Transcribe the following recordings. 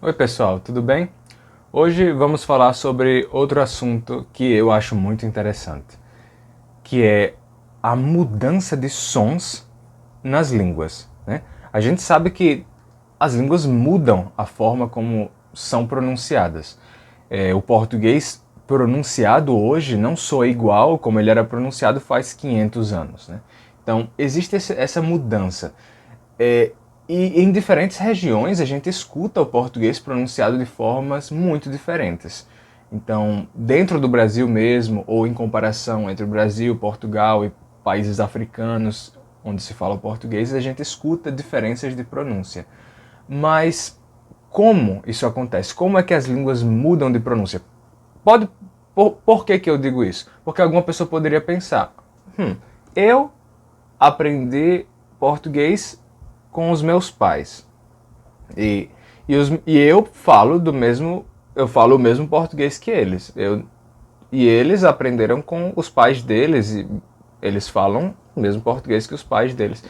Oi pessoal, tudo bem? Hoje vamos falar sobre outro assunto que eu acho muito interessante, que é a mudança de sons nas línguas, né? A gente sabe que as línguas mudam a forma como são pronunciadas. O português pronunciado hoje não soa igual como ele era pronunciado faz 500 anos, né? Então existe essa mudança. É, e em diferentes regiões a gente escuta o português pronunciado de formas muito diferentes. Então, dentro do Brasil mesmo, ou em comparação entre o Brasil, Portugal e países africanos onde se fala português, a gente escuta diferenças de pronúncia. Mas como isso acontece? Como é que as línguas mudam de pronúncia? Pode, por que eu digo isso? Porque alguma pessoa poderia pensar, eu aprendi português com os meus pais. E eu falo eu falo o mesmo português que eles. E eles aprenderam com os pais deles e eles falam o mesmo português que os pais deles.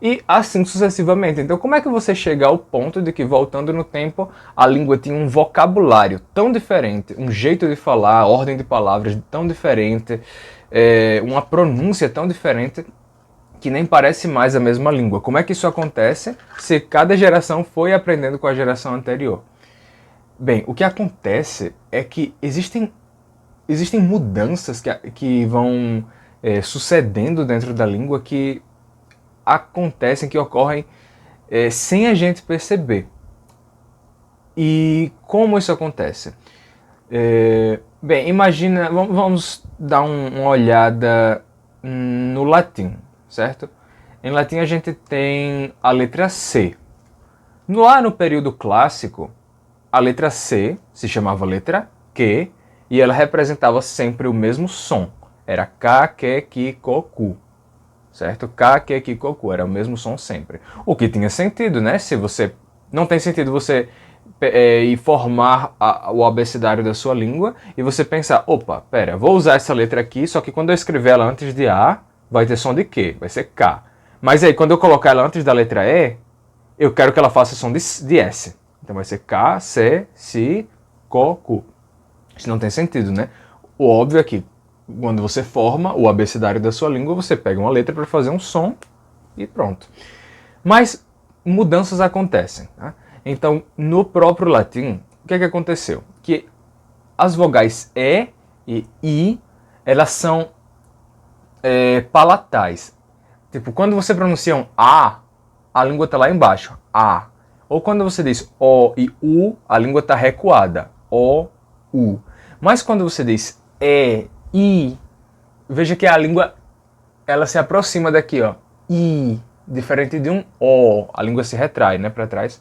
E assim sucessivamente. Então, como é que você chega ao ponto de que, voltando no tempo, a língua tinha um vocabulário tão diferente, um jeito de falar, ordem de palavras tão diferente, uma pronúncia tão diferente, que nem parece mais a mesma língua? Como é que isso acontece se cada geração foi aprendendo com a geração anterior? Bem, o que acontece é que existem mudanças que vão sucedendo dentro da língua que acontecem, que ocorrem sem a gente perceber. E como isso acontece? Bem, imagina, vamos dar uma olhada no latim, certo? Em latim a gente tem a letra C. Lá no período clássico, a letra C se chamava letra Q e ela representava sempre o mesmo som. Era K, Q, Ki, Ko, Ku. Certo? K, Q, Ki, Ko, Ku. Era o mesmo som sempre. O que tinha sentido, né? Se você... Não tem sentido você ir formar o abecedário da sua língua e você pensar, opa, pera, vou usar essa letra aqui, só que quando eu escrever ela antes de A, vai ter som de Q, vai ser K. Mas aí, quando eu colocar ela antes da letra E, eu quero que ela faça som de S. Então vai ser K, C, Si, Ko, Ku. Isso não tem sentido, né? O óbvio é que quando você forma o abecedário da sua língua, você pega uma letra para fazer um som e pronto. Mas mudanças acontecem. Tá? Então, no próprio latim, o que aconteceu? Que as vogais e I, elas são palatais. Tipo, quando você pronuncia um a língua está lá embaixo. A. Ou quando você diz O e U, a língua está recuada. O, U. Mas quando você diz I, veja que a língua ela se aproxima daqui, ó. I. Diferente de um O. A língua se retrai, né, para trás.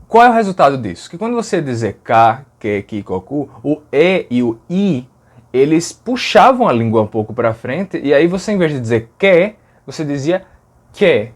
Qual é o resultado disso? Que quando você dizer K, Q, Ki, Ko, Ku, o E e o I, eles puxavam a língua um pouco para frente, e aí você, em vez de dizer que, você dizia que.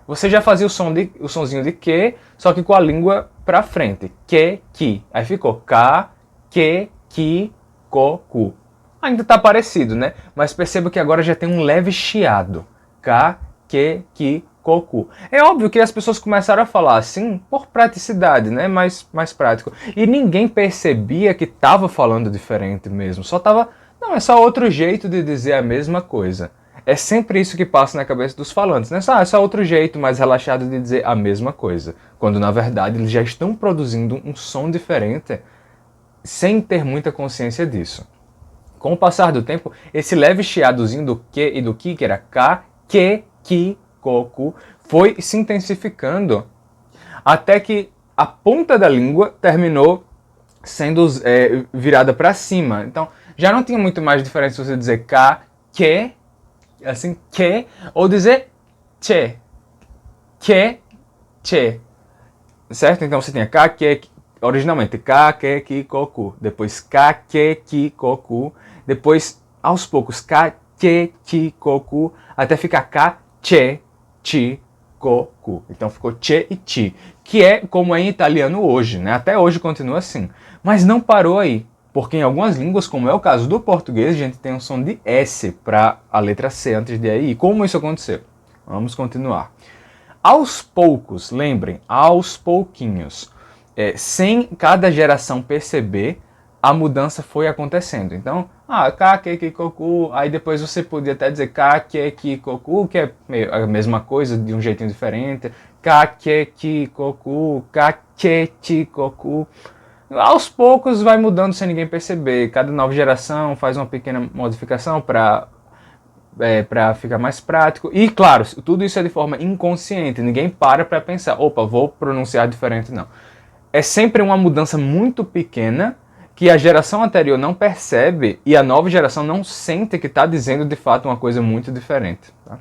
Você já fazia o sonzinho de que, só que com a língua para frente. Que, ki. Aí ficou K, Q, Ki, Ko, Ku. Ainda está parecido, né? Mas perceba que agora já tem um leve chiado. K, Q, Ki, Ko, Ku. É óbvio que as pessoas começaram a falar assim por praticidade, né? Mais prático. E ninguém percebia que estava falando diferente mesmo. Só estava... Não, é só outro jeito de dizer a mesma coisa. É sempre isso que passa na cabeça dos falantes, né? É só outro jeito mais relaxado de dizer a mesma coisa. Quando, na verdade, eles já estão produzindo um som diferente sem ter muita consciência disso. Com o passar do tempo, esse leve chiadozinho do que e do ki, que era K, que, ki, ko, ku, foi se intensificando até que a ponta da língua terminou sendo virada para cima. Então, já não tinha muito mais diferença você dizer K, que, assim, que, ou dizer che, que, che, certo? Então você tinha K, que, originalmente K, que, ki, ko, ku, depois K, que, ki, ko, ku, depois, aos poucos, K, que, ki, ko, ku, até ficar K, che, chi, ko, ku. Então ficou che e chi, que é como é em italiano hoje, né? Até hoje continua assim. Mas não parou aí, porque em algumas línguas, como é o caso do português, a gente tem um som de S para a letra C antes de I. Como isso aconteceu? Vamos continuar. aos poucos, lembrem, aos pouquinhos, sem cada geração perceber, a mudança foi acontecendo. Então, ka, ke, koku, aí depois você podia até dizer ka, ke, ki, koku, que é a mesma coisa de um jeitinho diferente, ka, ke, ki, koku, ka, ke, ti, koku. Aos poucos vai mudando sem ninguém perceber. Cada nova geração faz uma pequena modificação para ficar mais prático. E claro, tudo isso é de forma inconsciente. Ninguém para pensar, opa, vou pronunciar diferente, não. É sempre uma mudança muito pequena que a geração anterior não percebe e a nova geração não sente que está dizendo de fato uma coisa muito diferente. Tá?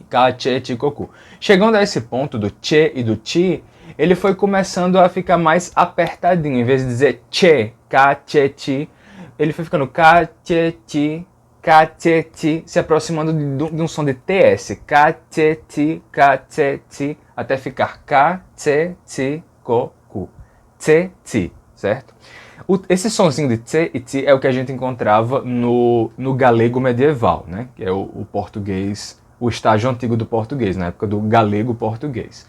Ka, che, ti, koku. Chegando a esse ponto do che e do ti, ele foi começando a ficar mais apertadinho. Em vez de dizer che, ka, che, ti, ele foi ficando ka, che, ti, ka, che, ti, se aproximando de um som de TS. Ka, che, ti, ka, che, ti, até ficar ka, che, ti, koku. Che, ti, certo? Esse sonzinho de tse e ti é o que a gente encontrava no galego medieval, né? Que é o português, o estágio antigo do português, na época do galego português.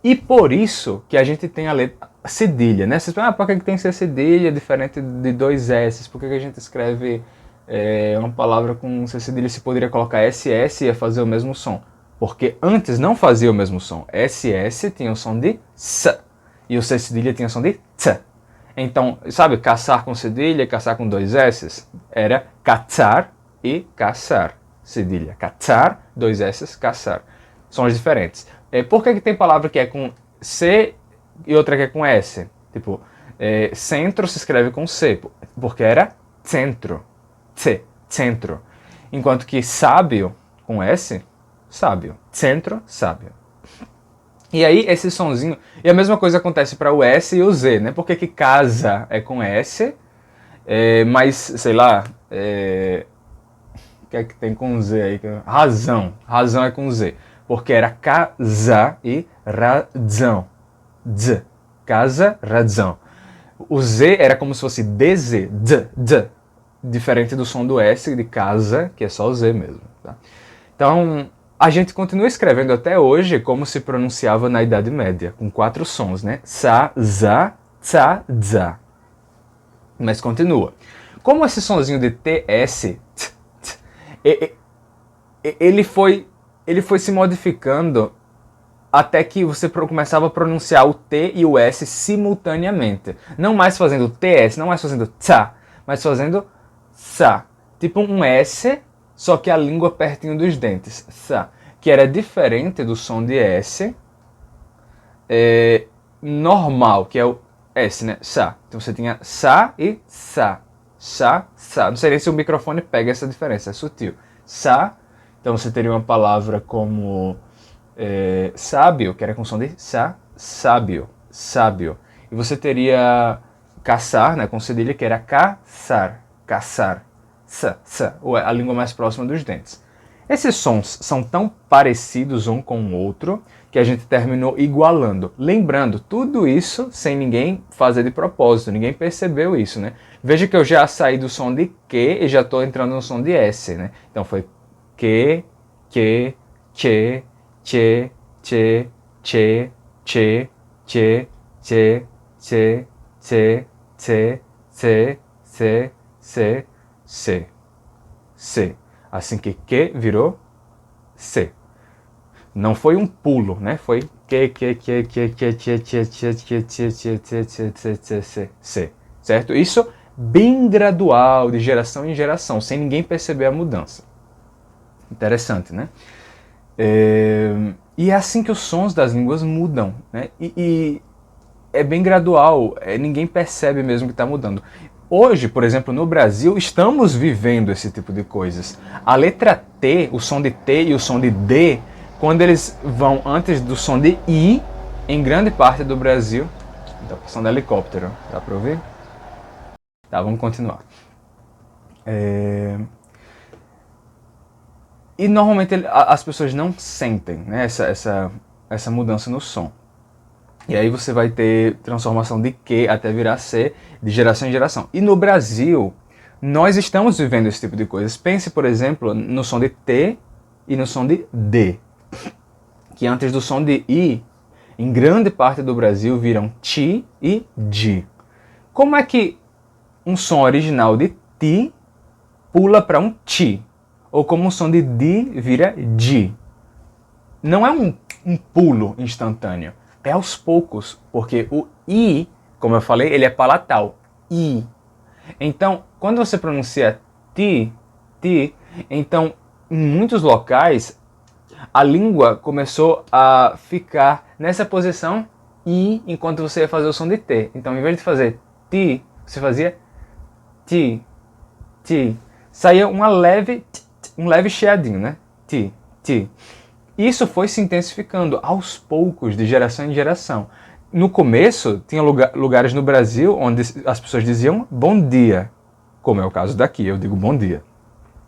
E por isso que a gente tem a letra cedilha, né? Vocês pensam, por que tem que ser cedilha diferente de dois S? Por que a gente escreve uma palavra com C cedilha se poderia colocar SS e ia fazer o mesmo som? Porque antes não fazia o mesmo som. SS tinha o som de S e o C cedilha tinha o som de T. Então, sabe, caçar com cedilha, caçar com dois S, era caçar e caçar. Cedilha, caçar, dois S, caçar. Sons diferentes. Por que tem palavra que é com C e outra que é com S? Tipo, centro se escreve com C, porque era centro. C, centro. Enquanto que sábio, com S, sábio. Centro, sábio. E aí, esse sonzinho... E a mesma coisa acontece para o S e o Z, né? Por que casa é com S, mas, sei lá... o que é que tem com Z aí? Razão. Razão é com Z. Porque era casa e razão. D. Casa, razão. O Z era como se fosse DZ. D. Diferente do som do S de casa, que é só o Z mesmo. Tá? Então... A gente continua escrevendo até hoje como se pronunciava na Idade Média, com 4 sons, né? Sa, za, tsa, za. Mas continua. Como esse sonzinho de TS, ele foi se modificando até que você começava a pronunciar o T e o S simultaneamente. Não mais fazendo TS, não mais fazendo tsa, mas fazendo sa. Tipo um S... só que a língua pertinho dos dentes, sa, que era diferente do som de S normal, que é o S, né, sa. Então você tinha sa e sa, sa. Não sei nem se o microfone pega essa diferença, é sutil. Sa, então você teria uma palavra como sábio, que era com som de sa, sábio, sábio. E você teria caçar, né, com cedilha, que era caçar, caçar. A língua mais próxima dos dentes. Esses sons são tão parecidos um com o outro que a gente terminou igualando. Lembrando, tudo isso sem ninguém fazer de propósito, ninguém percebeu isso, né? Veja que eu já saí do som de que e já estou entrando no som de S, né? Então foi que, che, che, che, che, che, che, che, che, che, che, che, che, se, C. C. Assim que virou C. Não foi um pulo, né? Foi C. Certo? Isso bem gradual, de geração em geração, sem ninguém perceber a mudança. Interessante, né? E é assim que os sons das línguas mudam, né? E é bem gradual, ninguém percebe mesmo que está mudando. Hoje, por exemplo, no Brasil, estamos vivendo esse tipo de coisas. A letra T, o som de T e o som de D, quando eles vão antes do som de I, em grande parte do Brasil... Então, som de helicóptero, dá para ouvir? Tá, vamos continuar. E normalmente as pessoas não sentem, né, essa mudança no som. E aí você vai ter transformação de Q até virar C, de geração em geração. E no Brasil, nós estamos vivendo esse tipo de coisas. Pense, por exemplo, no som de T e no som de D. que antes do som de I, em grande parte do Brasil, viram ti e di. Como é que um som original de ti pula para um ti? Ou como um som de di vira di? Não é um pulo instantâneo, é aos poucos, porque o I, como eu falei, ele é palatal. I. Então, quando você pronuncia ti, então, em muitos locais, a língua começou a ficar nessa posição I enquanto você ia fazer o som de T. Então, em vez de fazer ti, você fazia ti. Saía um leve chiadinho, né? Ti. Isso foi se intensificando aos poucos, de geração em geração. No começo, tinha lugares no Brasil onde as pessoas diziam bom dia, como é o caso daqui, eu digo bom dia.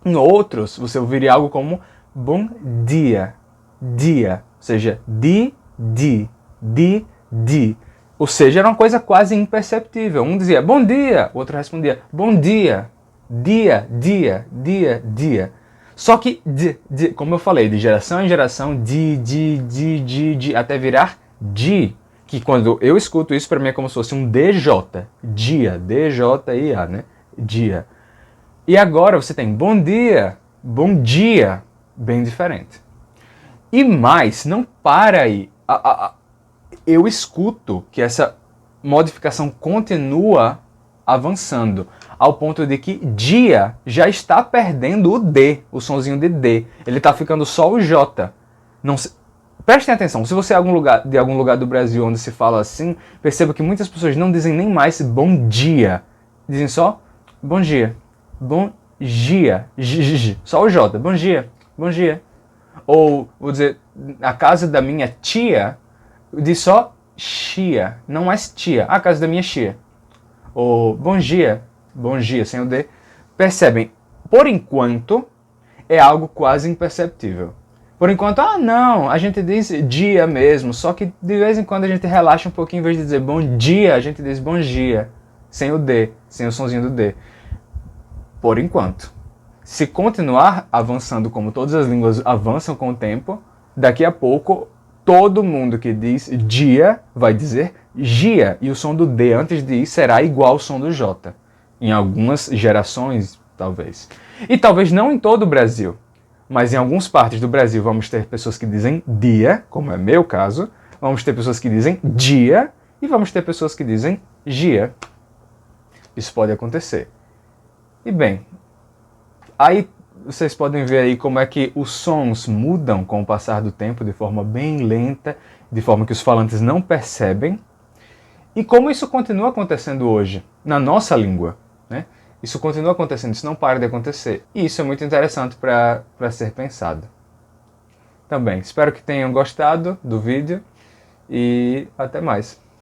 Em outros, você ouviria algo como bom dia, ou seja, di. Ou seja, era uma coisa quase imperceptível. Um dizia bom dia, o outro respondia bom dia, dia. Só que, como eu falei, de geração em geração, até virar di, que quando eu escuto isso, para mim é como se fosse um DJ, dia, D-J-I-A, né? Dia. E agora você tem bom dia, bem diferente. E mais, não para aí. Eu escuto que essa modificação continua avançando, ao ponto de que dia já está perdendo o D, o sonzinho de D. Ele está ficando só o J. Não se... Prestem atenção, se você é de algum lugar do Brasil onde se fala assim, perceba que muitas pessoas não dizem nem mais bom dia. Dizem só bom dia. Bom dia. Só o J. Bom dia. Ou, vou dizer, a casa da minha tia, diz só chia, não mais tia. A casa da minha tia. Ou bom dia, sem o D. Percebem, por enquanto, é algo quase imperceptível. Por enquanto, não, a gente diz dia mesmo, só que de vez em quando a gente relaxa um pouquinho, em vez de dizer bom dia, a gente diz bom dia, sem o D, sem o sonzinho do D. Por enquanto. Se continuar avançando como todas as línguas avançam com o tempo, daqui a pouco todo mundo que diz dia vai dizer gia, e o som do D antes de I será igual ao som do J. Em algumas gerações, talvez. E talvez não em todo o Brasil, mas em algumas partes do Brasil vamos ter pessoas que dizem dia, como é meu caso, vamos ter pessoas que dizem dia, e vamos ter pessoas que dizem gia. Isso pode acontecer. E bem, aí vocês podem ver aí como é que os sons mudam com o passar do tempo de forma bem lenta, de forma que os falantes não percebem, e como isso continua acontecendo hoje, na nossa língua, né? Isso continua acontecendo, isso não para de acontecer. E isso é muito interessante para ser pensado. Também, espero que tenham gostado do vídeo e até mais.